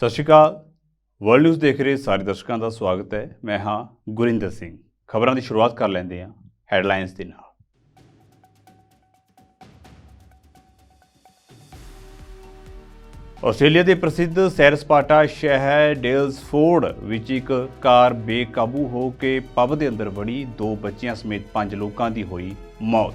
ਸਤਿ ਸ਼੍ਰੀ ਅਕਾਲ। World news ਦੇਖ ਰਹੇ ਸਾਰੇ ਦਰਸ਼ਕਾਂ ਦਾ ਸਵਾਗਤ ਹੈ। ਮੈਂ ਹਾਂ ਗੁਰਿੰਦਰ ਸਿੰਘ। ਖਬਰਾਂ ਦੀ ਸ਼ੁਰੂਆਤ ਕਰ ਲੈਂਦੇ ਹਾਂ ਹੈਡਲਾਈਨਸ ਦੇ ਨਾਲ। ਆਸਟ੍ਰੇਲੀਆ ਦੇ ਪ੍ਰਸਿੱਧ ਸੈਰ ਸਪਾਟਾ ਸ਼ਹਿਰ ਡੇਲਸਫੋਰਡ ਵਿੱਚ ਇੱਕ ਕਾਰ ਬੇਕਾਬੂ ਹੋ ਕੇ ਪਬ ਦੇ ਅੰਦਰ ਵੜੀ, 2 ਬੱਚਿਆਂ ਸਮੇਤ 5 ਲੋਕਾਂ ਦੀ ਹੋਈ ਮੌਤ।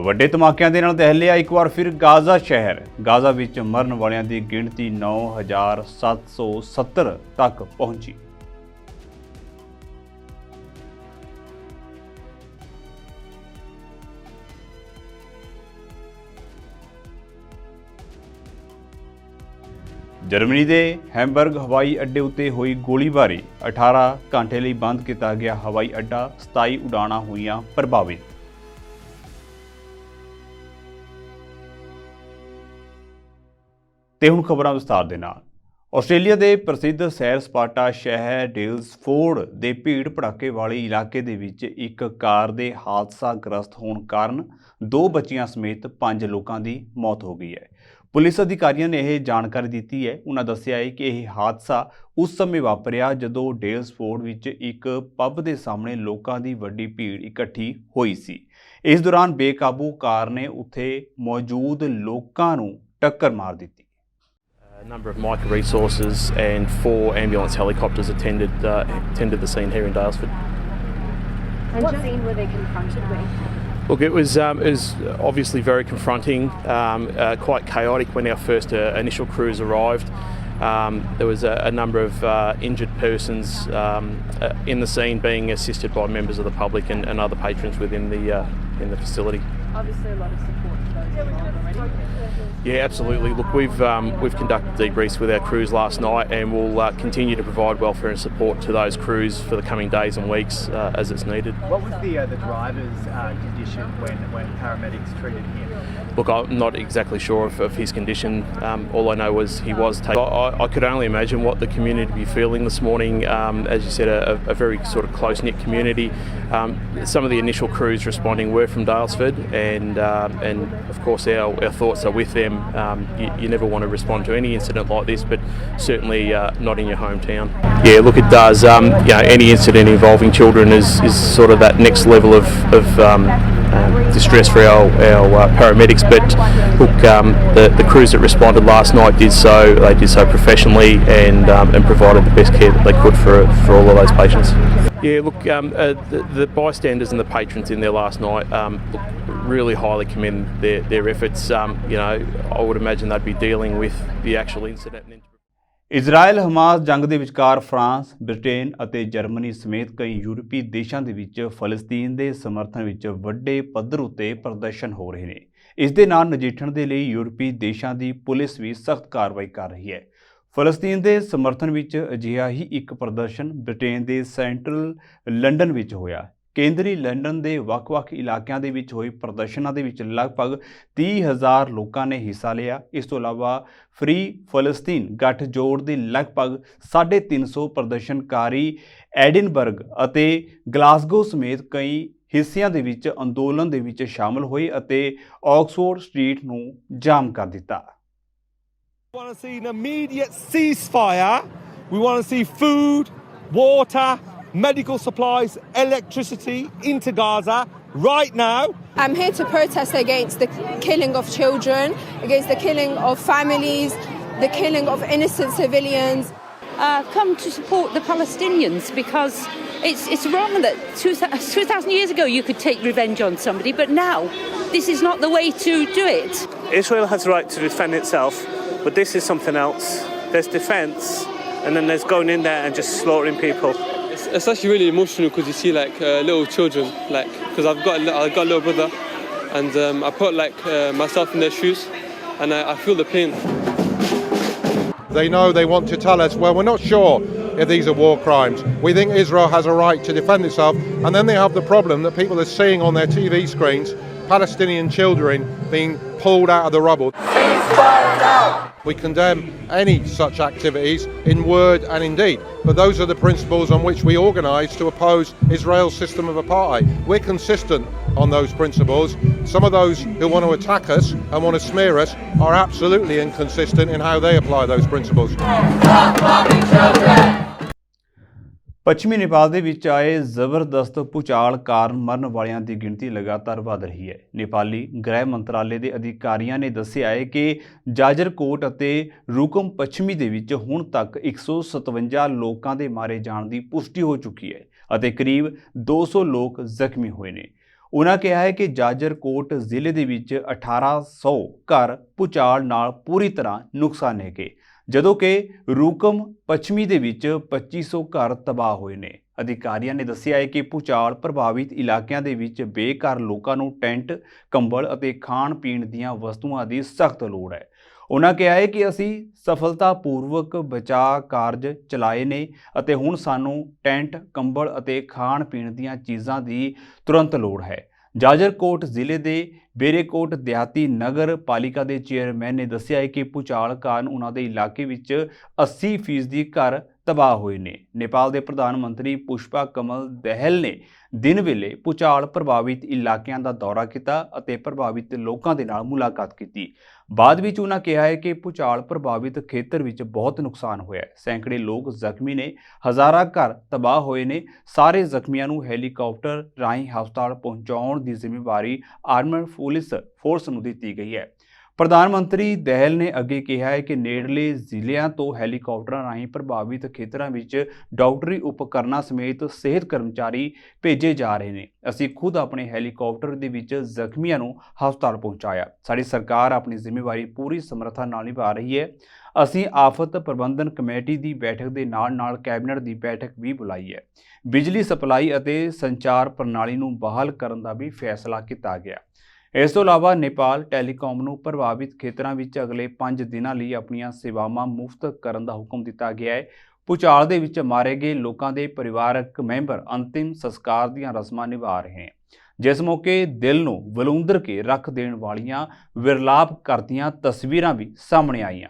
ਵੱਡੇ ਧਮਾਕਿਆਂ ਦੇ ਨਾਲ ਦਹਿਲਿਆ ਇੱਕ ਵਾਰ ਫਿਰ ਗਾਜ਼ਾ ਸ਼ਹਿਰ। ਗਾਜ਼ਾ ਵਿੱਚ ਮਰਨ ਵਾਲਿਆਂ ਦੀ ਗਿਣਤੀ 9,770 ਤੱਕ ਪਹੁੰਚੀ। ਜਰਮਨੀ ਦੇ ਹੈਮਬਰਗ ਹਵਾਈ ਅੱਡੇ ਉੱਤੇ ਹੋਈ ਗੋਲੀਬਾਰੀ। 18 ਘੰਟੇ ਲਈ ਬੰਦ ਕੀਤਾ ਗਿਆ ਹਵਾਈ ਅੱਡਾ, 27 ਉਡਾਣਾਂ ਹੋਈਆਂ ਪ੍ਰਭਾਵਿਤ। ਤੇ ਹੁਣ ਖਬਰਾਂ ਵਿਸਤਾਰ ਦੇ ਨਾਲ। ਆਸਟ੍ਰੇਲੀਆ ਦੇ ਪ੍ਰਸਿੱਧ ਸੈਰ ਸਪਾਟਾ ਸ਼ਹਿਰ ਡੇਲਸਫੋਰਡ ਦੇ ਭੀੜ ਭੜਾਕੇ ਵਾਲੇ ਇਲਾਕੇ ਦੇ ਵਿੱਚ ਇੱਕ ਕਾਰ ਦੇ ਹਾਦਸਾਗ੍ਰਸਤ ਹੋਣ ਕਾਰਨ 2 ਬੱਚਿਆਂ ਸਮੇਤ 5 ਲੋਕਾਂ ਦੀ ਮੌਤ ਹੋ ਗਈ ਹੈ। ਪੁਲਿਸ ਅਧਿਕਾਰੀਆਂ ਨੇ ਇਹ ਜਾਣਕਾਰੀ ਦਿੱਤੀ ਹੈ। ਉਹਨਾਂ ਦੱਸਿਆ ਹੈ ਕਿ ਇਹ ਹਾਦਸਾ ਉਸ ਸਮੇਂ ਵਾਪਰਿਆ ਜਦੋਂ ਡੇਲਸਫੋਰਡ ਵਿੱਚ ਇੱਕ ਪਬ ਦੇ ਸਾਹਮਣੇ ਲੋਕਾਂ ਦੀ ਵੱਡੀ ਭੀੜ ਇਕੱਠੀ ਹੋਈ ਸੀ। ਇਸ ਦੌਰਾਨ ਬੇਕਾਬੂ ਕਾਰ ਨੇ ਉੱਥੇ ਮੌਜੂਦ ਲੋਕਾਂ ਨੂੰ ਟੱਕਰ ਮਾਰ ਦਿੱਤੀ। A number of Micah resources and 4 ambulance helicopters attended the scene here in Daylesford. And what scene were they confronted with? Look, it was obviously very confronting, quite chaotic when our first initial crews arrived. There was a number of injured persons in the scene being assisted by members of the public and other patrons within the facility. Obviously a lot of support for those involved already. Yeah, absolutely. Look, we've conducted debriefs with our crews last night, and we'll continue to provide welfare and support to those crews for the coming days and weeks as it's needed. What was the driver's condition when paramedics treated him? Look, I'm not exactly sure of his condition. All I know was he was taken. I could only imagine what the community would be feeling this morning. As you said, a very sort of close-knit community. Some of the initial crews responding were from Daylesford, and of course our thoughts are with them. You never want to respond to any incident like this, but certainly not in your hometown. Yeah, look, it does. Any incident involving children is sort of that next level of distress for our paramedics. But look, the crews that responded last night did so professionally and provided the best care that they could for all of those patients. Yeah, look, the bystanders and the patrons in there last night really highly commend their efforts. I would imagine they'd be dealing with the actual incident. Israel Hamas ਜੰਗ ਦੇ ਵਿਚਕਾਰ France, Britain ਅਤੇ Germany ਸਮੇਤ ਕਈ ਯੂਰਪੀ ਦੇਸ਼ਾਂ ਦੇ ਵਿੱਚ ਫਲਸਤੀਨ ਦੇ ਸਮਰਥਨ ਵਿੱਚ ਵੱਡੇ ਪੱਧਰ ਉੱਤੇ ਪ੍ਰਦਰਸ਼ਨ ਹੋ ਰਹੇ ਨੇ। ਇਸ ਦੇ ਨਾਲ ਨਜਿੱਠਣ ਦੇ ਲਈ ਯੂਰਪੀ ਦੇਸ਼ਾਂ ਦੀ ਪੁਲਿਸ ਵੀ ਸਖਤ ਕਾਰਵਾਈ ਕਰ ਰਹੀ ਹੈ। ਫਲਸਤੀਨ ਦੇ ਸਮਰਥਨ ਵਿੱਚ ਅਜਿਹਾ ਹੀ ਇੱਕ ਪ੍ਰਦਰਸ਼ਨ ਬ੍ਰਿਟੇਨ ਦੇ ਸੈਂਟਰਲ ਲੰਡਨ ਵਿੱਚ ਹੋਇਆ। ਕੇਂਦਰੀ ਲੰਡਨ ਦੇ ਵੱਖ-ਵੱਖ ਇਲਾਕਿਆਂ ਦੇ ਵਿੱਚ ਹੋਏ ਪ੍ਰਦਰਸ਼ਨਾਂ ਦੇ ਵਿੱਚ ਲਗਭਗ 30,000 ਲੋਕਾਂ ਨੇ ਹਿੱਸਾ ਲਿਆ। ਇਸ ਤੋਂ ਇਲਾਵਾ ਫਰੀ ਫਲਸਤੀਨ ਗੱਠਜੋੜ ਦੇ ਲਗਭਗ 350 ਪ੍ਰਦਰਸ਼ਨਕਾਰੀ ਐਡਿਨਬਰਗ ਅਤੇ ਗਲਾਸਗੋ ਸਮੇਤ ਕਈ ਹਿੱਸਿਆਂ ਦੇ ਵਿੱਚ ਅੰਦੋਲਨ ਦੇ ਵਿੱਚ ਸ਼ਾਮਲ ਹੋਏ ਅਤੇ ਆਕਸਫੋਰਡ ਸਟਰੀਟ ਨੂੰ ਜਾਮ ਕਰ ਦਿੱਤਾ। We want to see an immediate ceasefire. We want to see food, water, medical supplies, electricity into Gaza right now. I'm here to protest against the killing of children, against the killing of families, the killing of innocent civilians. Come to support the Palestinians because it's wrong that 2,000 years ago you could take revenge on somebody, but now this is not the way to do it. Israel has the right to defend itself, but this is something else. There's defence and then there's going in there and just slaughtering people. It's actually really emotional because you see little children, because I've got a little brother, and I put myself in their shoes, and I feel the pain. They know they want to tell us, well, we're not sure if these are war crimes. We think Israel has a right to defend itself, and then they have the problem that people are seeing on their TV screens Palestinian children being pulled out of the rubble. We condemn any such activities in word and in deed, but those are the principles on which we organise to oppose Israel's system of apartheid. We're consistent on those principles. Some of those who want to attack us and want to smear us are absolutely inconsistent in how they apply those principles. ਪੱਛਮੀ ਨੇਪਾਲ ਦੇ ਵਿੱਚ ਆਏ ਜ਼ਬਰਦਸਤ ਭੂਚਾਲ ਕਾਰਨ ਮਰਨ ਵਾਲਿਆਂ ਦੀ ਗਿਣਤੀ ਲਗਾਤਾਰ ਵਧ ਰਹੀ ਹੈ। ਨੇਪਾਲੀ ਗ੍ਰਹਿ ਮੰਤਰਾਲੇ ਦੇ ਅਧਿਕਾਰੀਆਂ ਨੇ ਦੱਸਿਆ ਹੈ ਕਿ ਜਾਜਰਕੋਟ ਅਤੇ ਰੁਕਮ ਪੱਛਮੀ ਦੇ ਵਿੱਚ ਹੁਣ ਤੱਕ 157 ਲੋਕਾਂ ਦੇ ਮਾਰੇ ਜਾਣ ਦੀ ਪੁਸ਼ਟੀ ਹੋ ਚੁੱਕੀ ਹੈ ਅਤੇ ਕਰੀਬ 200 ਲੋਕ ਜ਼ਖਮੀ ਹੋਏ ਨੇ। ਉਨ੍ਹਾਂ ਕਿਹਾ ਹੈ ਕਿ ਜਾਜਰਕੋਟ ਜ਼ਿਲ੍ਹੇ ਦੇ ਵਿੱਚ 1800 ਘਰ ਭੂਚਾਲ ਨਾਲ ਪੂਰੀ ਤਰ੍ਹਾਂ ਨੁਕਸਾਨੇ ਗਏ, ਜਦੋਂ ਕਿ ਰੁਕਮ ਪੱਛਮੀ ਦੇ ਵਿੱਚ 2500 ਘਰ ਤਬਾਹ ਹੋਏ ਨੇ। ਅਧਿਕਾਰੀਆਂ ਨੇ ਦੱਸਿਆ ਹੈ ਕਿ ਭੂਚਾਲ ਪ੍ਰਭਾਵਿਤ ਇਲਾਕਿਆਂ ਦੇ ਵਿੱਚ ਬੇਘਰ ਲੋਕਾਂ ਨੂੰ ਟੈਂਟ, ਕੰਬਲ ਅਤੇ ਖਾਣ ਪੀਣ ਦੀਆਂ ਵਸਤੂਆਂ ਦੀ ਸਖਤ ਲੋੜ ਹੈ। ਉਨ੍ਹਾਂ ਕਿਹਾ ਹੈ ਕਿ ਅਸੀਂ ਸਫਲਤਾਪੂਰਵਕ ਬਚਾਅ ਕਾਰਜ ਚਲਾਏ ਨੇ ਅਤੇ ਹੁਣ ਸਾਨੂੰ ਟੈਂਟ, ਕੰਬਲ ਅਤੇ ਖਾਣ ਪੀਣ ਦੀਆਂ ਚੀਜ਼ਾਂ ਦੀ ਤੁਰੰਤ ਲੋੜ ਹੈ। ਜਾਜਰਕੋਟ ਜ਼ਿਲ੍ਹੇ ਦੇ ਬੇਰੇਕੋਟ ਦਿਹਾਤੀ ਨਗਰ ਪਾਲਿਕਾ ਦੇ ਚੇਅਰਮੈਨ ਨੇ ਦੱਸਿਆ ਹੈ ਕਿ ਭੂਚਾਲ ਕਾਰਨ ਉਹਨਾਂ ਦੇ ਇਲਾਕੇ ਵਿੱਚ 80% ਘਰ ਤਬਾਹ ਹੋਏ ਨੇ। ਨੇਪਾਲ ਦੇ ਪ੍ਰਧਾਨ ਮੰਤਰੀ ਪੁਸ਼ਪਾ ਕਮਲ ਦਹਿਲ ਨੇ ਦਿਨ ਵੇਲੇ ਭੂਚਾਲ ਪ੍ਰਭਾਵਿਤ ਇਲਾਕਿਆਂ ਦਾ ਦੌਰਾ ਕੀਤਾ ਅਤੇ ਪ੍ਰਭਾਵਿਤ ਲੋਕਾਂ ਦੇ ਨਾਲ ਮੁਲਾਕਾਤ ਕੀਤੀ। ਬਾਅਦ ਵਿੱਚ ਉਹਨਾਂ ਕਿਹਾ ਹੈ ਕਿ ਭੂਚਾਲ ਪ੍ਰਭਾਵਿਤ ਖੇਤਰ ਵਿੱਚ ਬਹੁਤ ਨੁਕਸਾਨ ਹੋਇਆ ਹੈ। ਸੈਂਕੜੇ ਲੋਕ ਜ਼ਖਮੀ ਨੇ, ਹਜ਼ਾਰਾਂ ਘਰ ਤਬਾਹ ਹੋਏ ਨੇ। ਸਾਰੇ ਜ਼ਖਮੀਆਂ ਨੂੰ ਹੈਲੀਕਾਪਟਰ ਰਾਹੀਂ ਹਸਪਤਾਲ ਪਹੁੰਚਾਉਣ ਦੀ ਜ਼ਿੰਮੇਵਾਰੀ ਆਰਮਡ ਪੁਲਿਸ ਫੋਰਸ ਨੂੰ ਦਿੱਤੀ ਗਈ ਹੈ। ਪ੍ਰਧਾਨ ਮੰਤਰੀ ਦਹਿਲ ਨੇ ਅੱਗੇ ਕਿਹਾ ਹੈ ਕਿ ਨੇੜਲੇ ਜ਼ਿਲ੍ਹਿਆਂ ਤੋਂ ਹੈਲੀਕਾਪਟਰਾਂ ਰਾਹੀਂ ਪ੍ਰਭਾਵਿਤ ਖੇਤਰਾਂ ਵਿੱਚ ਡਾਕਟਰੀ ਉਪਕਰਨਾਂ ਸਮੇਤ ਸਿਹਤ ਕਰਮਚਾਰੀ ਭੇਜੇ ਜਾ ਰਹੇ ਨੇ। ਅਸੀਂ ਖੁਦ ਆਪਣੇ ਹੈਲੀਕਾਪਟਰ ਦੇ ਵਿੱਚ ਜ਼ਖਮੀਆਂ ਨੂੰ ਹਸਪਤਾਲ ਪਹੁੰਚਾਇਆ। ਸਾਡੀ ਸਰਕਾਰ ਆਪਣੀ ਜ਼ਿੰਮੇਵਾਰੀ ਪੂਰੀ ਸਮਰੱਥਾ ਨਾਲ ਨਿਭਾ ਰਹੀ ਹੈ। ਅਸੀਂ ਆਫਤ ਪ੍ਰਬੰਧਨ ਕਮੇਟੀ ਦੀ ਬੈਠਕ ਦੇ ਨਾਲ ਕੈਬਨਿਟ ਦੀ ਬੈਠਕ ਵੀ ਬੁਲਾਈ ਹੈ। ਬਿਜਲੀ ਸਪਲਾਈ ਅਤੇ ਸੰਚਾਰ ਪ੍ਰਣਾਲੀ ਨੂੰ ਬਹਾਲ ਕਰਨ ਦਾ ਵੀ ਫੈਸਲਾ ਕੀਤਾ ਗਿਆ। ਇਸ ਤੋਂ ਇਲਾਵਾ ਨੇਪਾਲ ਟੈਲੀਕਾਮ ਨੂੰ ਪ੍ਰਭਾਵਿਤ ਖੇਤਰਾਂ ਵਿੱਚ ਅਗਲੇ 5 ਦਿਨਾਂ ਲਈ ਆਪਣੀਆਂ ਸੇਵਾਵਾਂ ਮੁਫਤ ਕਰਨ ਦਾ ਹੁਕਮ ਦਿੱਤਾ ਗਿਆ ਹੈ। ਭੂਚਾਲ ਦੇ ਵਿੱਚ ਮਾਰੇ ਗਏ ਲੋਕਾਂ ਦੇ ਪਰਿਵਾਰਕ ਮੈਂਬਰ ਅੰਤਿਮ ਸੰਸਕਾਰ ਦੀਆਂ ਰਸਮਾਂ ਨਿਭਾ ਰਹੇ ਨੇ, ਜਿਸ ਮੌਕੇ ਦਿਲ ਨੂੰ ਵਲੂੰਦਰ ਕੇ ਰੱਖ ਦੇਣ ਵਾਲੀਆਂ ਵਿਰਲਾਪ ਕਰਦੀਆਂ ਤਸਵੀਰਾਂ ਵੀ ਸਾਹਮਣੇ ਆਈਆਂ।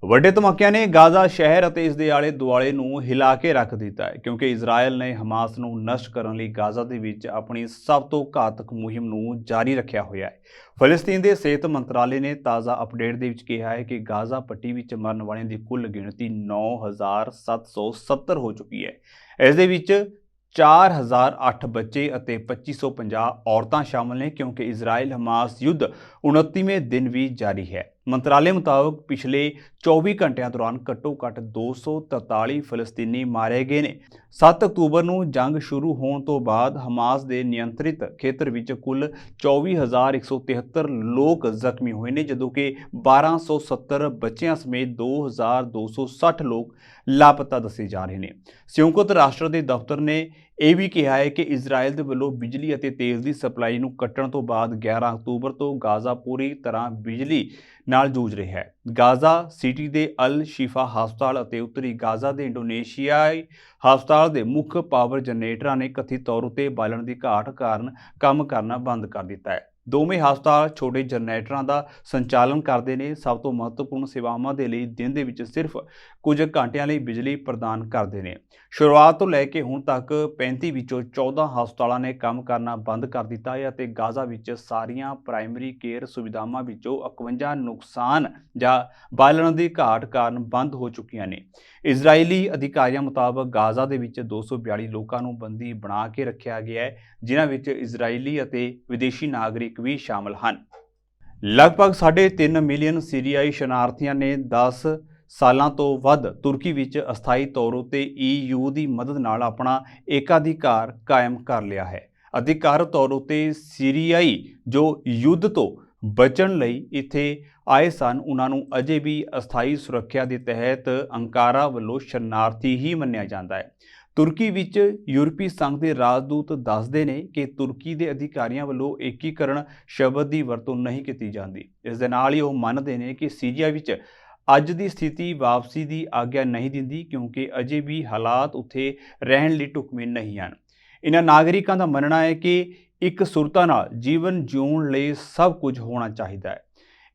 ਵੱਡੇ ਧਮਾਕਿਆਂ ਨੇ ਗਾਜ਼ਾ ਸ਼ਹਿਰ ਅਤੇ ਇਸ ਦੇ ਆਲੇ ਦੁਆਲੇ ਨੂੰ ਹਿਲਾ ਕੇ ਰੱਖ ਦਿੱਤਾ ਹੈ, ਕਿਉਂਕਿ ਇਜ਼ਰਾਈਲ ਨੇ ਹਮਾਸ ਨੂੰ ਨਸ਼ਟ ਕਰਨ ਲਈ ਗਾਜ਼ਾ ਦੇ ਵਿੱਚ ਆਪਣੀ ਸਭ ਤੋਂ ਘਾਤਕ ਮੁਹਿੰਮ ਨੂੰ ਜਾਰੀ ਰੱਖਿਆ ਹੋਇਆ ਹੈ। ਫਲਸਤੀਨ ਦੇ ਸਿਹਤ ਮੰਤਰਾਲੇ ਨੇ ਤਾਜ਼ਾ ਅਪਡੇਟ ਦੇ ਵਿੱਚ ਕਿਹਾ ਹੈ ਕਿ ਗਾਜ਼ਾ ਪੱਟੀ ਵਿੱਚ ਮਰਨ ਵਾਲਿਆਂ ਦੀ ਕੁੱਲ ਗਿਣਤੀ 9770 ਹੋ ਚੁੱਕੀ ਹੈ। ਇਸ ਦੇ ਵਿੱਚ 4008 ਬੱਚੇ ਅਤੇ 2550 ਔਰਤਾਂ ਸ਼ਾਮਲ ਨੇ, ਕਿਉਂਕਿ ਇਜ਼ਰਾਈਲ ਹਮਾਸ ਯੁੱਧ 29ਵੇਂ ਦਿਨ ਵੀ ਜਾਰੀ ਹੈ। ਮੰਤਰਾਲੇ ਮੁਤਾਬਕ ਪਿਛਲੇ 24 ਘੰਟਿਆਂ ਦੌਰਾਨ ਘੱਟੋ-ਘੱਟ 243 ਫਲਸਤੀਨੀ ਮਾਰੇ ਗਏ ਨੇ। 7 ਅਕਤੂਬਰ ਨੂੰ ਜੰਗ ਸ਼ੁਰੂ ਹੋਣ ਤੋਂ ਬਾਅਦ ਹਮਾਸ ਦੇ ਨਿਯੰਤਰਿਤ ਖੇਤਰ ਵਿੱਚ ਕੁੱਲ 24173 ਲੋਕ ਜ਼ਖਮੀ ਹੋਏ ਨੇ, ਜਦੋਂ ਕਿ 1270 ਬੱਚਿਆਂ ਸਮੇਤ 2260 ਲੋਕ ਲਾਪਤਾ ਦੱਸੇ ਜਾ ਰਹੇ ਨੇ। ਸੰਯੁਕਤ ਰਾਸ਼ਟਰ ਦੇ ਦਫ਼ਤਰ ਨੇ ਇਹ ਵੀ ਕਿਹਾ ਹੈ ਕਿ ਇਜ਼ਰਾਈਲ ਦੇ ਵੱਲੋਂ ਬਿਜਲੀ ਅਤੇ ਤੇਲ ਦੀ ਸਪਲਾਈ ਨੂੰ ਕੱਟਣ ਤੋਂ ਬਾਅਦ 11 ਅਕਤੂਬਰ ਤੋਂ ਗਾਜ਼ਾ ਪੂਰੀ ਤਰ੍ਹਾਂ ਬਿਜਲੀ ਨਾਲ ਜੂਝ ਰਿਹਾ ਹੈ। ਗਾਜ਼ਾ ਸਿਟੀ ਦੇ ਅਲ ਸ਼ਿਫਾ ਹਸਪਤਾਲ ਅਤੇ ਉੱਤਰੀ ਗਾਜ਼ਾ ਦੇ ਇੰਡੋਨੇਸ਼ੀਆਈ ਹਸਪਤਾਲ ਦੇ ਮੁੱਖ ਪਾਵਰ ਜਨਰੇਟਰਾਂ ਨੇ ਕਥਿਤ ਤੌਰ ਉੱਤੇ ਬਾਲਣ ਦੀ ਘਾਟ ਕਾਰਨ ਕੰਮ ਕਰਨਾ ਬੰਦ ਕਰ ਦਿੱਤਾ ਹੈ। ਦੋਵੇਂ ਹਸਪਤਾਲ ਛੋਟੇ ਜਨਰੇਟਰਾਂ ਦਾ ਸੰਚਾਲਨ ਕਰਦੇ ਨੇ। ਸਭ ਤੋਂ ਮਹੱਤਵਪੂਰਨ ਸੇਵਾਵਾਂ ਦੇ ਲਈ ਦਿਨ ਦੇ ਵਿੱਚ ਸਿਰਫ ਕੁਝ ਘੰਟਿਆਂ ਲਈ ਬਿਜਲੀ ਪ੍ਰਦਾਨ ਕਰਦੇ ਨੇ। ਸ਼ੁਰੂਆਤ ਤੋਂ ਲੈ ਕੇ ਹੁਣ ਤੱਕ 35 ਵਿੱਚੋਂ 14 ਹਸਪਤਾਲਾਂ ਨੇ ਕੰਮ ਕਰਨਾ ਬੰਦ ਕਰ ਦਿੱਤਾ ਹੈ ਅਤੇ ਗਾਜ਼ਾ ਵਿੱਚ ਸਾਰੀਆਂ ਪ੍ਰਾਇਮਰੀ ਕੇਅਰ ਸੁਵਿਧਾਵਾਂ ਵਿੱਚੋਂ 51 ਨੁਕਸਾਨ ਜਾਂ ਬਾਲਣ ਦੀ ਘਾਟ ਕਾਰਨ ਬੰਦ ਹੋ ਚੁੱਕੀਆਂ ਨੇ। ਇਜ਼ਰਾਈਲੀ ਅਧਿਕਾਰੀਆਂ ਮੁਤਾਬਕ ਗਾਜ਼ਾ ਦੇ ਵਿੱਚ 242 ਲੋਕਾਂ ਨੂੰ ਬੰਦੀ ਬਣਾ ਕੇ ਰੱਖਿਆ ਗਿਆ ਹੈ, ਜਿਨ੍ਹਾਂ ਵਿੱਚ ਇਜ਼ਰਾਈਲੀ ਅਤੇ ਵਿਦੇਸ਼ੀ ਨਾਗਰਿਕ ਵੀ ਸ਼ਾਮਲ ਹਨ। ਲਗਭਗ 3.5 ਮਿਲੀਅਨ ਸੀਰੀਆਈ ਸ਼ਰਨਾਰਥੀਆਂ ਨੇ 10 ਸਾਲਾਂ ਤੋਂ ਵੱਧ ਤੁਰਕੀ ਵਿੱਚ ਅਸਥਾਈ ਤੌਰ ਉੱਤੇ EU ਦੀ ਮਦਦ ਨਾਲ ਆਪਣਾ ਏਕਾਧਿਕਾਰ ਕਾਇਮ ਕਰ ਲਿਆ ਹੈ। ਅਧਿਕਾਰਤ ਤੌਰ ਉੱਤੇ ਸੀਰੀਆਈ ਜੋ ਯੁੱਧ ਤੋਂ ਬਚਣ ਲਈ ਇੱਥੇ ਆਏ ਸਨ, ਉਹਨਾਂ ਨੂੰ ਅਜੇ ਵੀ ਅਸਥਾਈ ਸੁਰੱਖਿਆ ਦੇ ਤਹਿਤ ਅੰਕਾਰਾ ਵੱਲੋਂ ਸ਼ਰਨਾਰਥੀ ਹੀ ਮੰਨਿਆ ਜਾਂਦਾ ਹੈ। ਤੁਰਕੀ ਵਿੱਚ ਯੂਰਪੀ ਸੰਘ ਦੇ ਰਾਜਦੂਤ ਦੱਸਦੇ ਨੇ ਕਿ ਤੁਰਕੀ ਦੇ ਅਧਿਕਾਰੀਆਂ ਵੱਲੋਂ ਏਕੀਕਰਨ ਸ਼ਬਦ ਦੀ ਵਰਤੋਂ ਨਹੀਂ ਕੀਤੀ ਜਾਂਦੀ। ਇਸ ਦੇ ਨਾਲ ਹੀ ਉਹ ਮੰਨਦੇ ਨੇ ਕਿ ਸੀਰੀਆ ਵਿੱਚ ਅੱਜ ਦੀ ਸਥਿਤੀ ਵਾਪਸੀ ਦੀ ਆਗਿਆ ਨਹੀਂ ਦਿੰਦੀ, ਕਿਉਂਕਿ ਅਜੇ ਵੀ ਹਾਲਾਤ ਉੱਥੇ ਰਹਿਣ ਲਈ ਢੁਕਵੇਂ ਨਹੀਂ ਹਨ। ਇਹਨਾਂ ਨਾਗਰਿਕਾਂ ਦਾ ਮੰਨਣਾ ਹੈ ਕਿ ਇੱਕ ਸੁਰਤਾ ਨਾਲ ਜੀਵਨ ਜਿਉਣ ਲਈ ਸਭ ਕੁਝ ਹੋਣਾ ਚਾਹੀਦਾ ਹੈ।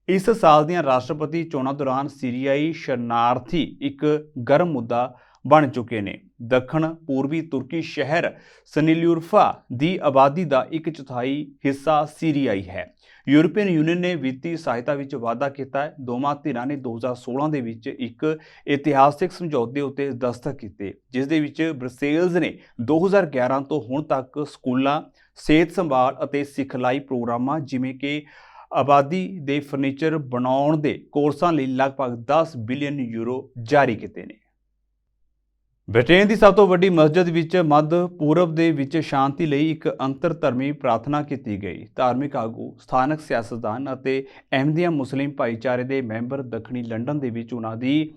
ਇਸ ਸਾਲ ਦੀਆਂ ਰਾਸ਼ਟਰਪਤੀ ਚੋਣਾਂ ਦੌਰਾਨ ਸੀਰੀਆਈ ਸ਼ਰਨਾਰਥੀ ਇੱਕ ਗਰਮ ਮੁੱਦਾ ਬਣ ਚੁੱਕੇ ਨੇ। ਦੱਖਣ ਪੂਰਬੀ ਤੁਰਕੀ ਸ਼ਹਿਰ ਸਨੀਲਿਊਰਫਾ ਦੀ ਆਬਾਦੀ ਦਾ 1/4 ਹਿੱਸਾ ਸੀਰੀਆਈ ਹੈ। ਯੂਰਪੀਅਨ ਯੂਨੀਅਨ ਨੇ ਵਿੱਤੀ ਸਹਾਇਤਾ ਵਿੱਚ ਵਾਅਦਾ ਕੀਤਾ ਹੈ। ਦੋਵਾਂ ਧਿਰਾਂ ਨੇ 2016 ਦੇ ਵਿੱਚ ਇੱਕ ਇਤਿਹਾਸਿਕ ਸਮਝੌਤੇ ਉੱਤੇ ਦਸਤਖਤ ਕੀਤੇ, ਜਿਸ ਦੇ ਵਿੱਚ ਬ੍ਰਸੇਲਜ਼ ਨੇ 2011 ਤੋਂ ਹੁਣ ਤੱਕ ਸਕੂਲਾਂ, ਸਿਹਤ ਸੰਭਾਲ ਅਤੇ ਸਿਖਲਾਈ ਪ੍ਰੋਗਰਾਮਾਂ ਜਿਵੇਂ ਕਿ ਆਬਾਦੀ ਦੇ ਫਰਨੀਚਰ ਬਣਾਉਣ ਦੇ ਕੋਰਸਾਂ ਲਈ ਲਗਭਗ 10 ਬਿਲੀਅਨ ਯੂਰੋ ਜਾਰੀ ਕੀਤੇ ਨੇ। ਬ੍ਰਿਟੇਨ ਦੀ ਸਭ ਤੋਂ ਵੱਡੀ ਮਸਜਿਦ ਵਿੱਚ ਮੱਧ ਪੂਰਬ ਦੇ ਵਿੱਚ ਸ਼ਾਂਤੀ ਲਈ ਇੱਕ ਅੰਤਰ ਧਰਮੀ ਪ੍ਰਾਰਥਨਾ ਕੀਤੀ ਗਈ। ਧਾਰਮਿਕ ਆਗੂ, ਸਥਾਨਕ ਸਿਆਸਤਦਾਨ ਅਤੇ ਅਹਿਮਦੀਆ ਮੁਸਲਿਮ ਭਾਈਚਾਰੇ ਦੇ ਮੈਂਬਰ ਦੱਖਣੀ ਲੰਡਨ ਦੇ ਵਿੱਚ ਉਹਨਾਂ ਦੀ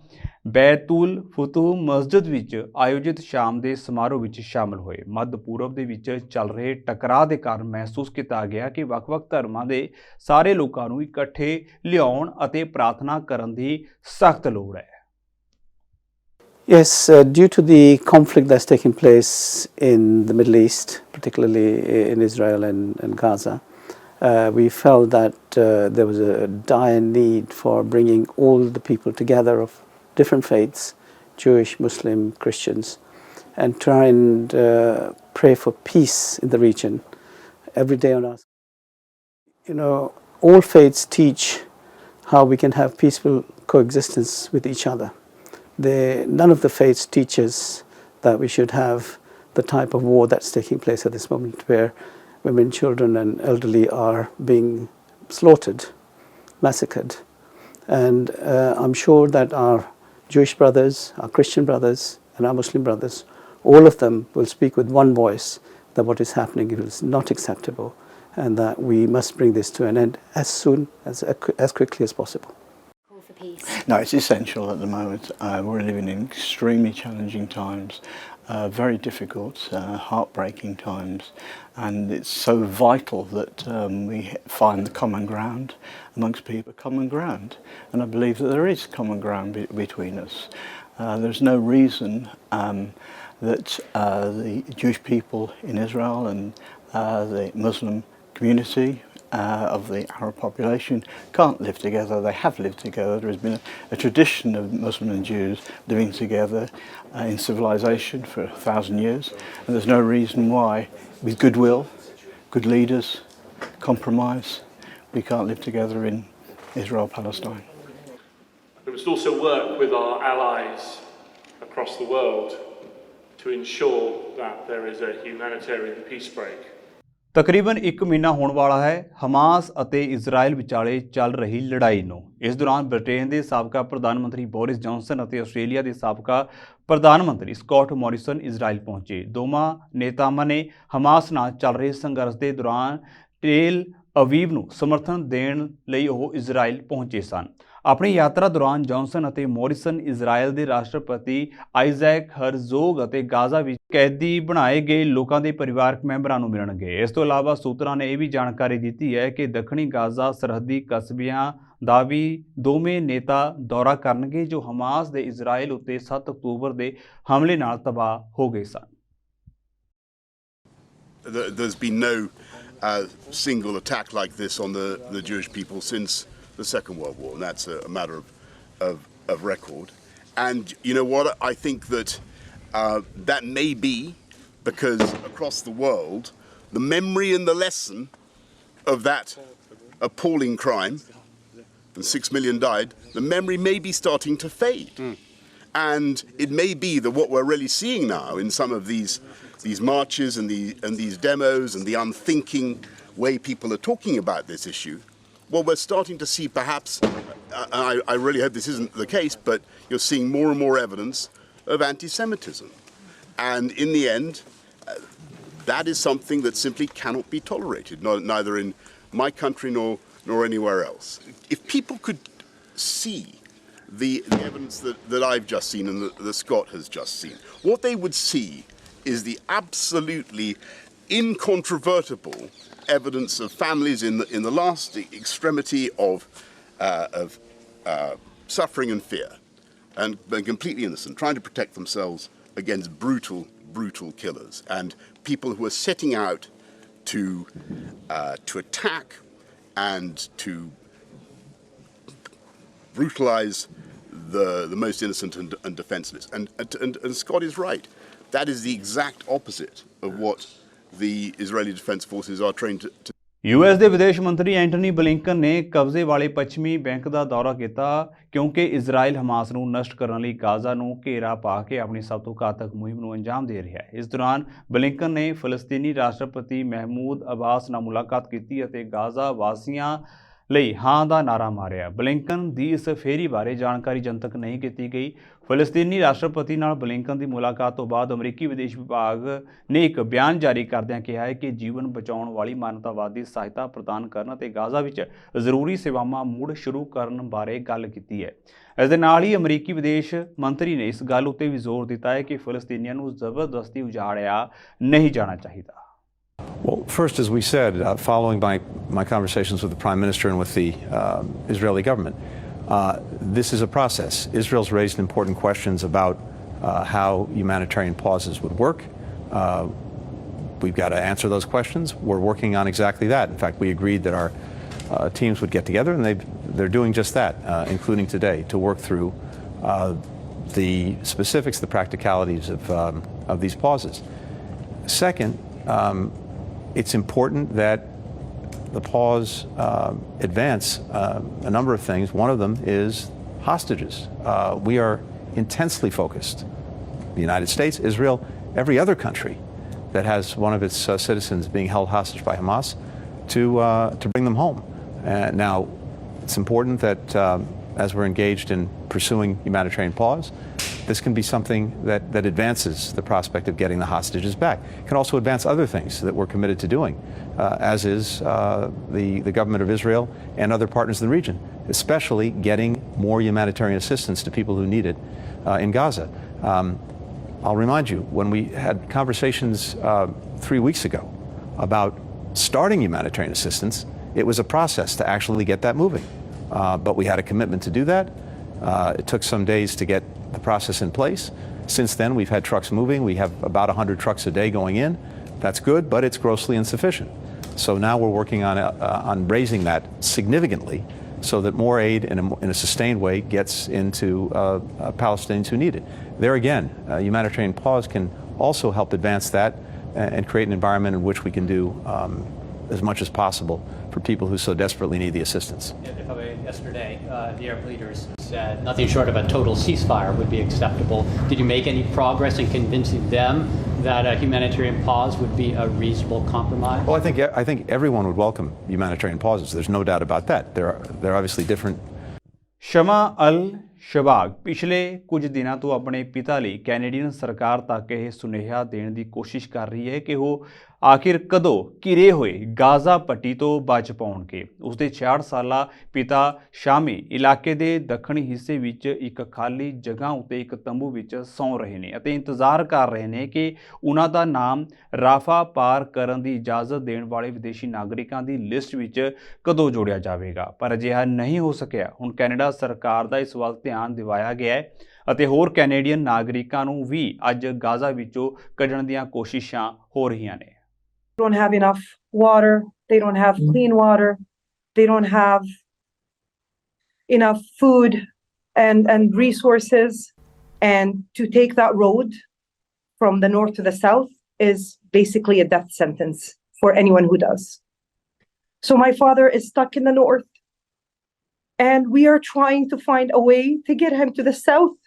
ਬੈਤੁਲ ਫਤੂਹ ਮਸਜਿਦ ਵਿੱਚ ਆਯੋਜਿਤ ਸ਼ਾਮ ਦੇ ਸਮਾਰੋਹ ਵਿੱਚ ਸ਼ਾਮਲ ਹੋਏ। ਮੱਧ ਪੂਰਬ ਦੇ ਵਿੱਚ ਚੱਲ ਰਹੇ ਟਕਰਾਅ ਦੇ ਕਾਰਨ ਮਹਿਸੂਸ ਕੀਤਾ ਗਿਆ ਕਿ ਵੱਖ-ਵੱਖ ਧਰਮਾਂ ਦੇ ਸਾਰੇ ਲੋਕਾਂ ਨੂੰ ਇਕੱਠੇ ਲਿਆਉਣ ਅਤੇ ਪ੍ਰਾਰਥਨਾ ਕਰਨ ਦੀ ਸਖਤ ਲੋੜ ਹੈ। Yes, due to the conflict that's taking place in the Middle East, particularly in Israel and Gaza, we felt that there was a dire need for bringing all the people together of different faiths, Jewish, Muslim, Christians, and try and pray for peace in the region every day on us. You know, all faiths teach how we can have peaceful coexistence with each other. None of the faiths teaches that we should have the type of war that's taking place at this moment, where women, children and elderly are being slaughtered, massacred. And I'm sure that our Jewish brothers, our Christian brothers and our Muslim brothers, all of them will speak with one voice that what is happening is not acceptable and that we must bring this to an end as soon as quickly as possible. No, it's essential at the moment. We're living in extremely challenging times, very difficult, heartbreaking times, and it's so vital that we find the common ground amongst people, common ground, and I believe that there is common ground between us. There's no reason that the Jewish people in Israel and the Muslim community of the Arab population can't live together. They have lived together. There has been a tradition of Muslim and Jews living together in civilization for 1,000 years, and there's no reason why, with goodwill, good leaders, compromise, we can't live together in Israel-Palestine. We must also work with our allies across the world to ensure that there is a humanitarian peace break. ਤਕਰੀਬਨ 1 ਮਹੀਨਾ ਹੋਣ ਵਾਲਾ ਹੈ Hamas ਅਤੇ Israel ਵਿਚਾਲੇ ਚੱਲ ਰਹੀ ਲੜਾਈ ਨੂੰ। ਇਸ ਦੌਰਾਨ ਬ੍ਰਿਟੇਨ ਦੇ ਸਾਬਕਾ ਪ੍ਰਧਾਨ ਮੰਤਰੀ ਬੋਰਿਸ ਜੌਨਸਨ ਅਤੇ ਆਸਟ੍ਰੇਲੀਆ ਦੇ ਸਾਬਕਾ ਪ੍ਰਧਾਨ ਮੰਤਰੀ ਸਕਾਟ ਮੋਰਿਸਨ ਇਜ਼ਰਾਈਲ ਪਹੁੰਚੇ। ਦੋਵਾਂ ਨੇਤਾਵਾਂ ਨੇ ਹਮਾਸ ਨਾਲ ਚੱਲ ਰਹੇ ਸੰਘਰਸ਼ ਦੇ ਦੌਰਾਨ ਟੇਲ ਅਵੀਵ ਨੂੰ ਸਮਰਥਨ ਦੇਣ ਲਈ ਉਹ ਇਜ਼ਰਾਈਲ ਪਹੁੰਚੇ ਸਨ। ਆਪਣੀ ਯਾਤਰਾ ਦੌਰਾਨ ਜੌਨਸਨ ਅਤੇ ਮੋਰਿਸਨ ਇਜ਼ਰਾਈਲ ਦੇ ਰਾਸ਼ਟਰਪਤੀ ਆਈਜ਼ੈਕ ਹਰਜ਼ੋਗ ਅਤੇ ਗਾਜ਼ਾ ਵਿੱਚ ਕੈਦੀ ਬਣਾਏ ਗਏ ਲੋਕਾਂ ਦੇ ਪਰਿਵਾਰਕ ਮੈਂਬਰਾਂ ਨੂੰ ਮਿਲਣਗੇ। ਇਸ ਤੋਂ ਇਲਾਵਾ ਸੂਤਰਾਂ ਨੇ ਇਹ ਵੀ ਜਾਣਕਾਰੀ ਦਿੱਤੀ ਹੈ ਕਿ ਦੱਖਣੀ ਗਾਜ਼ਾ ਸਰਹੱਦੀ ਕਸਬਿਆਂ ਦਾ ਵੀ ਦੋਵੇਂ ਨੇਤਾ ਦੌਰਾ ਕਰਨਗੇ ਜੋ ਹਮਾਸ ਦੇ ਇਜ਼ਰਾਈਲ ਉੱਤੇ 7 ਅਕਤੂਬਰ ਦੇ ਹਮਲੇ ਨਾਲ ਤਬਾਹ ਹੋ ਗਏ ਸਨ। There's been no single attack like this on the Jewish people since the Second World War, and that's a matter of record. And you know what? I think that that may be because across the world, the memory and the lesson of that appalling crime, and 6 million died, the memory may be starting to fade. And it may be that what we're really seeing now in some of these marches and these demos and the unthinking way people are talking about this issue, well, we're starting to see perhaps, I really hope this isn't the case, but you're seeing more and more evidence of anti-Semitism. And in the end, that is something that simply cannot be tolerated, neither in my country nor anywhere else. If people could see the evidence that I've just seen and that Scott has just seen, what they would see is the absolutely incontrovertible evidence of families in the last extremity of suffering and fear, and completely innocent, trying to protect themselves against brutal killers, and people who are setting out to attack and to brutalize the most innocent and defenseless. And Scott is right. That is the exact opposite of what the Israeli Defense Forces are trained to. US ਦੇ ਵਿਦੇਸ਼ ਮੰਤਰੀ Antony Blinken ਨੇ ਕਬਜ਼ੇ ਵਾਲੇ ਪੱਛਮੀ bank ਦਾ ਦੌਰਾ ਕੀਤਾ ਕਿਉਂਕਿ ਇਜ਼ਰਾਈਲ ਹਮਾਸ ਨੂੰ ਨਸ਼ਟ ਕਰਨ ਲਈ ਗਾਜ਼ਾ ਨੂੰ ਘੇਰਾ ਪਾ ਕੇ ਆਪਣੀ ਸਭ ਤੋਂ ਘਾਤਕ ਮੁਹਿੰਮ ਨੂੰ ਅੰਜਾਮ ਦੇ ਰਿਹਾ ਹੈ। ਇਸ ਦੌਰਾਨ ਬਲਿੰਕਨ ਨੇ ਫਲਸਤੀਨੀ ਰਾਸ਼ਟਰਪਤੀ ਮਹਿਮੂਦ ਅਬਾਸ ਨਾਲ ਮੁਲਾਕਾਤ ਕੀਤੀ ਅਤੇ ਗਾਜ਼ਾ ਵਾਸੀਆਂ ਲਈ ਹਾਂ ਦਾ ਨਾਰਾ ਮਾਰਿਆ। ਬਲਿੰਕਨ ਦੀ ਇਸ ਫੇਰੀ ਬਾਰੇ ਜਾਣਕਾਰੀ ਜਨਤਕ ਨਹੀਂ ਕੀਤੀ ਗਈ। ਫਲਸਤੀਨੀ ਰਾਸ਼ਟਰਪਤੀ ਨਾਲ ਬਲਿੰਕਨ ਦੀ ਮੁਲਾਕਾਤ ਤੋਂ ਬਾਅਦ ਅਮਰੀਕੀ ਵਿਦੇਸ਼ ਵਿਭਾਗ ਨੇ ਇੱਕ ਬਿਆਨ ਜਾਰੀ ਕਰਦਿਆਂ ਕਿਹਾ ਹੈ ਕਿ ਜੀਵਨ ਬਚਾਉਣ ਵਾਲੀ ਮਾਨਵਤਾਵਾਦੀ ਸਹਾਇਤਾ ਪ੍ਰਦਾਨ ਕਰਨ ਅਤੇ ਗਾਜ਼ਾ ਵਿੱਚ ਜ਼ਰੂਰੀ ਸੇਵਾਵਾਂ ਮੁੜ ਸ਼ੁਰੂ ਕਰਨ ਬਾਰੇ ਗੱਲ ਕੀਤੀ ਹੈ। ਇਸ ਦੇ ਨਾਲ ਹੀ ਅਮਰੀਕੀ ਵਿਦੇਸ਼ ਮੰਤਰੀ ਨੇ ਇਸ ਗੱਲ ਉੱਤੇ ਵੀ ਜ਼ੋਰ ਦਿੱਤਾ ਹੈ ਕਿ ਫਲਸਤੀਨੀਆਂ ਨੂੰ ਜ਼ਬਰਦਸਤੀ ਉਜਾੜਿਆ ਨਹੀਂ ਜਾਣਾ ਚਾਹੀਦਾ। Well, first, as we said, following my conversations with the Prime Minister and with the Israeli government, this is a process. Israel's raised important questions about how humanitarian pauses would work. We've got to answer those questions. We're working on exactly that. In fact, we agreed that our teams would get together, and they're doing just that, including today, to work through the specifics, the practicalities of these pauses. Second, it's important that the pause advance a number of things. One of them is hostages. We are intensely focused, the United States, Israel, every other country that has one of its citizens being held hostage by Hamas, to bring them home. Now, it's important that as we're engaged in pursuing humanitarian pause, this can be something that advances the prospect of getting the hostages back. It can also advance other things that we're committed to doing, as is the government of Israel and other partners in the region, especially getting more humanitarian assistance to people who need it in Gaza. I'll remind you, when we had conversations 3 weeks ago about starting humanitarian assistance, it was a process to actually get that moving. But we had a commitment to do that. It took some days to get the process in place. Since then, we've had trucks moving. We have about 100 trucks a day going in. That's good, but it's grossly insufficient. So now we're working on raising that significantly so that more aid in a sustained way gets into Palestinians who need it. There again, humanitarian pause can also help advance that and create an environment in which we can do as much as possible for people who so desperately need the assistance. Yesterday, the Arab leaders said nothing short of a total ceasefire would be acceptable. Did you make any progress in convincing them that a humanitarian pause would be a reasonable compromise? Well, I think everyone would welcome humanitarian pauses. There's no doubt about that. There are obviously different. ਸ਼ਮਾ ਅਲ ਸ਼ਬਾਗ ਪਿਛਲੇ ਕੁਝ ਦਿਨਾਂ ਤੋਂ ਆਪਣੇ ਪਿਤਾ ਲਈ Canadian ਸਰਕਾਰ ਤੱਕ ਇਹ ਸੁਨੇਹਾ ਦੇਣ ਦੀ ਕੋਸ਼ਿਸ਼ ਕਰ ਰਹੀ ਹੈ ਕਿ ਉਹ ਆਖਿਰ ਕਦੋਂ ਘਿਰੇ ਹੋਏ ਗਾਜ਼ਾ ਪੱਟੀ ਤੋਂ ਬਚ ਪਾਉਣਗੇ। ਉਸਦੇ 66 ਸਾਲਾ ਪਿਤਾ ਸ਼ਾਮੀ ਇਲਾਕੇ ਦੇ ਦੱਖਣੀ ਹਿੱਸੇ ਵਿੱਚ ਇੱਕ ਖਾਲੀ ਜਗ੍ਹਾ ਉੱਤੇ ਇੱਕ ਤੰਬੂ ਵਿੱਚ ਸੌਂ ਰਹੇ ਨੇ ਅਤੇ ਇੰਤਜ਼ਾਰ ਕਰ ਰਹੇ ਨੇ ਕਿ ਉਹਨਾਂ ਦਾ ਨਾਮ ਰਾਫਾ ਪਾਰ ਕਰਨ ਦੀ ਇਜਾਜ਼ਤ ਦੇਣ ਵਾਲੇ ਵਿਦੇਸ਼ੀ ਨਾਗਰਿਕਾਂ ਦੀ ਲਿਸਟ ਵਿੱਚ ਕਦੋਂ ਜੋੜਿਆ ਜਾਵੇਗਾ। ਪਰ ਅਜਿਹਾ ਨਹੀਂ ਹੋ ਸਕਿਆ। ਹੁਣ ਕੈਨੇਡਾ ਸਰਕਾਰ ਦਾ ਇਸ ਵੱਲ ਧਿਆਨ ਦਿਵਾਇਆ ਗਿਆ ਹੈ ਅਤੇ ਹੋਰ ਕੈਨੇਡੀਅਨ ਨਾਗਰਿਕਾਂ ਨੂੰ ਵੀ ਅੱਜ ਗਾਜ਼ਾ ਵਿੱਚੋਂ ਕੱਢਣ ਦੀਆਂ ਕੋਸ਼ਿਸ਼ਾਂ ਹੋ ਰਹੀਆਂ ਨੇ। Don't have enough water, they don't have clean water, they don't have enough food and resources, and to take that road from the north to the south is basically a death sentence for anyone who does. So my father is stuck in the north and we are trying to find a way to get him to the south.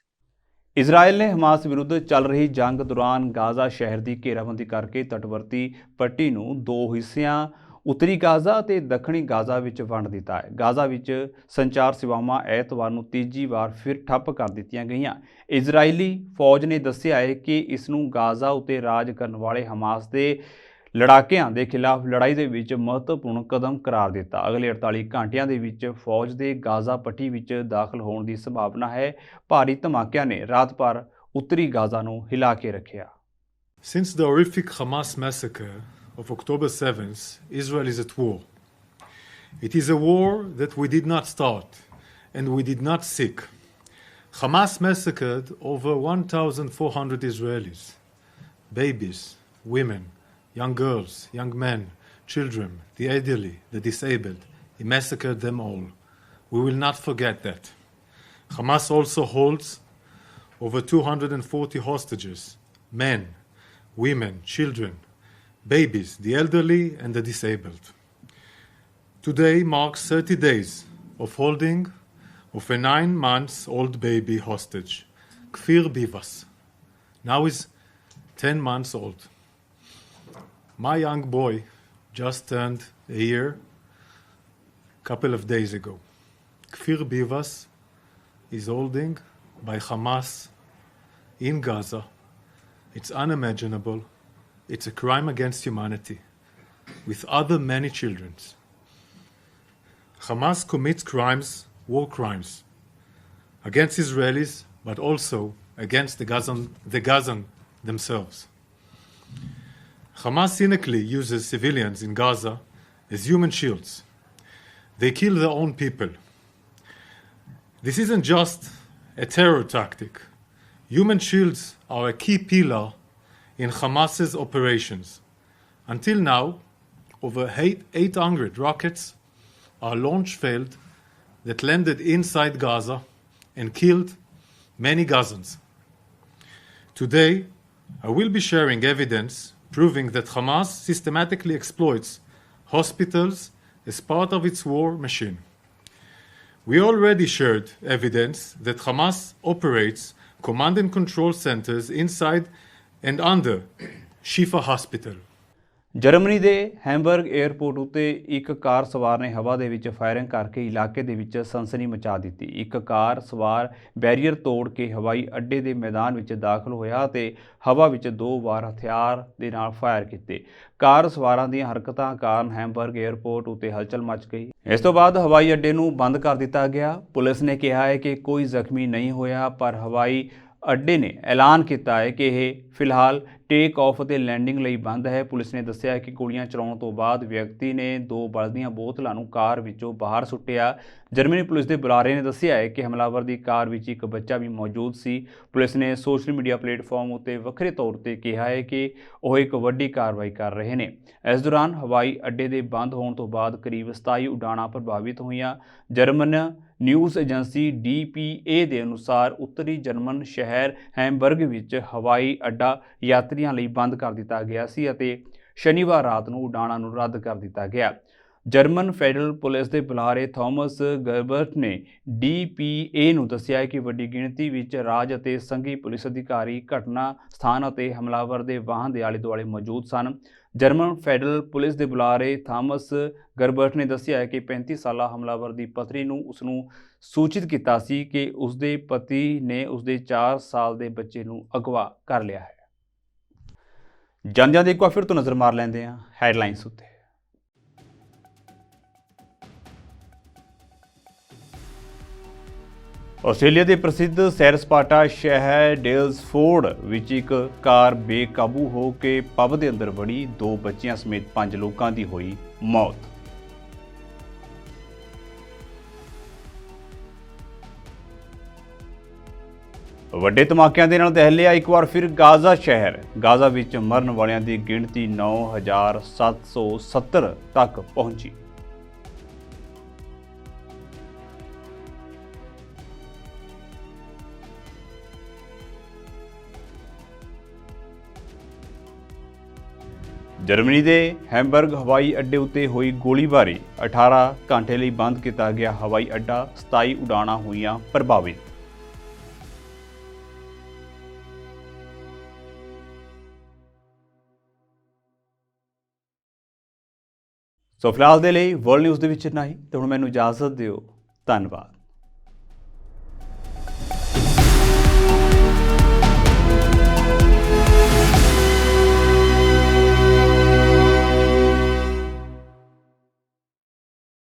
Israel ਨੇ Hamas ਵਿਰੁੱਧ ਚੱਲ ਰਹੀ ਜੰਗ ਦੌਰਾਨ Gaza ਸ਼ਹਿਰ ਦੀ ਘੇਰਾਬੰਦੀ ਕਰਕੇ ਤਟਵਰਤੀ ਪੱਟੀ ਨੂੰ ਦੋ ਹਿੱਸਿਆਂ ਉੱਤਰੀ ਗਾਜ਼ਾ ਅਤੇ ਦੱਖਣੀ ਗਾਜ਼ਾ ਵਿੱਚ ਵੰਡ ਦਿੱਤਾ ਹੈ। ਗਾਜ਼ਾ ਵਿੱਚ ਸੰਚਾਰ ਸੇਵਾਵਾਂ ਐਤਵਾਰ ਨੂੰ ਤੀਜੀ ਵਾਰ ਫਿਰ ਠੱਪ ਕਰ ਦਿੱਤੀਆਂ ਗਈਆਂ। ਇਜ਼ਰਾਈਲੀ ਫੌਜ ਨੇ ਦੱਸਿਆ ਹੈ ਕਿ ਇਸ ਨੂੰ ਗਾਜ਼ਾ ਉੱਤੇ ਰਾਜ ਕਰਨ ਵਾਲੇ ਹਮਾਸ ਦੇ ਲੜਾਕਿਆਂ ਦੇ ਖਿਲਾਫ ਲੜਾਈ ਦੇ ਵਿੱਚ ਮਹੱਤਵਪੂਰਨ ਕਦਮ ਕਰਾਰ ਦਿੱਤਾ। ਅਗਲੇ 48 ਘੰਟਿਆਂ ਦੇ ਵਿੱਚ ਫੌਜ ਦੇ ਗਾਜ਼ਾ ਪੱਟੀ ਵਿੱਚ ਦਾਖਲ ਹੋਣ ਦੀ ਸੰਭਾਵਨਾ ਹੈ। ਭਾਰੀ ਧਮਾਕਿਆਂ ਨੇ ਰਾਤ ਭਰ ਉੱਤਰੀ ਗਾਜ਼ਾ ਨੂੰ ਹਿਲਾ ਕੇ ਰੱਖਿਆ। Since the horrific Hamas massacre of October 7th, Israel is at war. It is a war that we did not start and we did not seek. Hamas massacred over 1,400 Israelis, babies, women, young girls, young men, children, the elderly, the disabled. He massacred them all. We will not forget that. Hamas also holds over 240 hostages, men, women, children, babies, the elderly and the disabled. Today marks 30 days of holding of a 9-month-old baby hostage, Kfir Bivas. Now he's 10 months old. My young boy just turned a year a couple of days ago. Kfir Bivas is holding by Hamas in Gaza. It's unimaginable. It's a crime against humanity with other many children. Hamas commits crimes, war crimes, against Israelis, but also against the Gazan themselves. Hamas cynically uses civilians in Gaza as human shields. They kill their own people. This isn't just a terror tactic. Human shields are a key pillar in Hamas's operations. Until now, over 800 rockets are launch-failed that landed inside Gaza and killed many Gazans. Today, I will be sharing evidence proving that Hamas systematically exploits hospitals as part of its war machine. We already shared evidence that Hamas operates command and control centers inside and under Shifa Hospital. Germany ਦੇ Hamburg airport ਉੱਤੇ ਇੱਕ ਕਾਰ ਸਵਾਰ ਨੇ ਹਵਾ ਦੇ ਵਿੱਚ firing ਕਰਕੇ ਇਲਾਕੇ ਦੇ ਵਿੱਚ ਸਨਸਨੀ ਮਚਾ ਦਿੱਤੀ। ਇੱਕ ਕਾਰ ਸਵਾਰ ਬੈਰੀਅਰ ਤੋੜ ਕੇ ਹਵਾਈ ਅੱਡੇ ਦੇ ਮੈਦਾਨ ਵਿੱਚ ਦਾਖਲ ਹੋਇਆ ਅਤੇ ਹਵਾ ਵਿੱਚ 2 ਵਾਰ ਹਥਿਆਰ ਦੇ ਨਾਲ ਫਾਇਰ ਕੀਤੇ। ਕਾਰ ਸਵਾਰਾਂ ਦੀਆਂ ਹਰਕਤਾਂ ਕਾਰਨ ਹੈਮਬਰਗ 에ਅਰਪੋਰਟ ਉੱਤੇ ਹਲਚਲ ਮਚ ਗਈ। ਇਸ ਤੋਂ ਬਾਅਦ ਹਵਾਈ ਅੱਡੇ ਨੂੰ ਬੰਦ ਕਰ ਦਿੱਤਾ ਗਿਆ। ਪੁਲਿਸ ਨੇ ਕਿਹਾ ਹੈ ਕਿ ਕੋਈ ਜ਼ਖਮੀ ਨਹੀਂ ਹੋਇਆ, ਪਰ ਹਵਾਈ ਅੱਡੇ ਨੇ ਐਲਾਨ ਕੀਤਾ ਹੈ ਕਿ ਇਹ ਫਿਲਹਾਲ ਟੇਕ ਆਫ ਅਤੇ ਲੈਂਡਿੰਗ ਲਈ ਬੰਦ ਹੈ। ਪੁਲਿਸ ਨੇ ਦੱਸਿਆ ਕਿ ਗੋਲੀਆਂ ਚਲਾਉਣ ਤੋਂ ਬਾਅਦ ਵਿਅਕਤੀ ਨੇ 2 ਬਲਦੀਆਂ ਬੋਤਲਾਂ ਨੂੰ ਕਾਰ ਵਿੱਚੋਂ ਬਾਹਰ ਸੁੱਟਿਆ। ਜਰਮਨੀ ਪੁਲਿਸ ਦੇ ਬੁਲਾਰੇ ਨੇ ਦੱਸਿਆ ਹੈ ਕਿ ਹਮਲਾਵਰ ਦੀ ਕਾਰ ਵਿੱਚ ਇੱਕ ਬੱਚਾ ਵੀ ਮੌਜੂਦ ਸੀ। ਪੁਲਿਸ ਨੇ ਸੋਸ਼ਲ ਮੀਡੀਆ ਪਲੇਟਫਾਰਮ ਉੱਤੇ ਵੱਖਰੇ ਤੌਰ ਤੇ ਕਿਹਾ ਹੈ ਕਿ ਉਹ ਇੱਕ ਵੱਡੀ ਕਾਰਵਾਈ ਕਰ ਰਹੇ ਨੇ। ਇਸ ਦੌਰਾਨ ਹਵਾਈ ਅੱਡੇ ਦੇ ਬੰਦ ਹੋਣ ਤੋਂ ਬਾਅਦ ਕਰੀਬ 27 ਉਡਾਣਾਂ ਪ੍ਰਭਾਵਿਤ ਹੋਈਆਂ। ਜਰਮਨ ਨਿਊਜ਼ ਏਜੰਸੀ DPA ਦੇ ਅਨੁਸਾਰ ਉੱਤਰੀ ਜਰਮਨ ਸ਼ਹਿਰ ਹੈਮਬਰਗ ਵਿੱਚ ਹਵਾਈ ਅੱਡਾ ਯਾਤਰੀਆਂ ਲਈ ਬੰਦ ਕਰ ਦਿੱਤਾ ਗਿਆ ਸੀ ਅਤੇ ਸ਼ਨੀਵਾਰ ਰਾਤ ਨੂੰ ਉਡਾਣਾਂ ਨੂੰ ਰੱਦ ਕਰ ਦਿੱਤਾ ਗਿਆ। ਜਰਮਨ ਫੈਡਰਲ ਪੁਲਿਸ ਦੇ ਬੁਲਾਰੇ ਥਾਮਸ ਗਰਬਰਟ ਨੇ DPA ਨੂੰ ਦੱਸਿਆ ਕਿ ਵੱਡੀ ਗਿਣਤੀ ਵਿੱਚ ਰਾਜ ਅਤੇ ਸੰਘੀ ਪੁਲਿਸ ਅਧਿਕਾਰੀ ਘਟਨਾ ਸਥਾਨ ਅਤੇ ਹਮਲਾਵਰ ਦੇ ਵਾਹਨ ਦੇ ਆਲੇ ਦੁਆਲੇ ਮੌਜੂਦ ਸਨ। ਜਰਮਨ ਫੈਡਰਲ ਪੁਲਿਸ ਦੇ ਬੁਲਾਰੇ ਥਾਮਸ ਗਰਬਰਟ ਨੇ ਦੱਸਿਆ ਕਿ 35 ਸਾਲਾ ਹਮਲਾਵਰ ਦੀ ਪਤਨੀ ਨੂੰ ਉਸਨੂੰ ਸੂਚਿਤ ਕੀਤਾ ਸੀ ਕਿ ਉਸਦੇ ਪਤੀ ਨੇ ਉਸਦੇ 4 ਸਾਲ ਦੇ ਬੱਚੇ ਨੂੰ ਅਗਵਾ ਕਰ ਲਿਆ ਹੈ। ਜਾਂਦੇ ਇੱਕ ਵਾਰ ਫਿਰ ਤੋਂ ਨਜ਼ਰ ਮਾਰ ਲੈਂਦੇ ਹਾਂ ਹੈਡਲਾਈਨਸ ਉੱਤੇ। ਆਸਟ੍ਰੇਲੀਆ ਦੇ ਪ੍ਰਸਿੱਧ ਸੈਰ ਸਪਾਟਾ ਸ਼ਹਿਰ ਡੇਲਸਫੋਰਡ ਵਿੱਚ ਇੱਕ ਕਾਰ ਬੇਕਾਬੂ ਹੋ ਕੇ ਪਬ ਦੇ ਅੰਦਰ ਵੜੀ। 2 ਬੱਚਿਆਂ ਸਮੇਤ 5 ਲੋਕਾਂ ਦੀ ਹੋਈ ਮੌਤ। ਵੱਡੇ ਧਮਾਕਿਆਂ ਦੇ ਨਾਲ ਦਹਿਲਿਆ ਇੱਕ ਵਾਰ ਫਿਰ ਗਾਜ਼ਾ ਸ਼ਹਿਰ। ਗਾਜ਼ਾ ਵਿੱਚ ਮਰਨ ਵਾਲਿਆਂ ਦੀ ਗਿਣਤੀ 9770 ਤੱਕ ਪਹੁੰਚੀ। ਜਰਮਨੀ ਦੇ ਹੈਮਬਰਗ ਹਵਾਈ ਅੱਡੇ ਉੱਤੇ ਹੋਈ ਗੋਲੀਬਾਰੀ। 18 ਘੰਟੇ ਲਈ ਬੰਦ ਕੀਤਾ ਗਿਆ ਹਵਾਈ ਅੱਡਾ। 27 ਉਡਾਣਾਂ ਹੋਈਆਂ ਪ੍ਰਭਾਵਿਤ। ਸੋ ਫਿਲਹਾਲ ਦੇ ਲਈ ਵਰਲਡ ਨਿਊਜ਼ ਦੇ ਵਿੱਚ ਇੰਨਾ ਹੀ। ਤੇ ਹੁਣ ਮੈਨੂੰ ਇਜਾਜ਼ਤ ਦਿਓ। ਧੰਨਵਾਦ।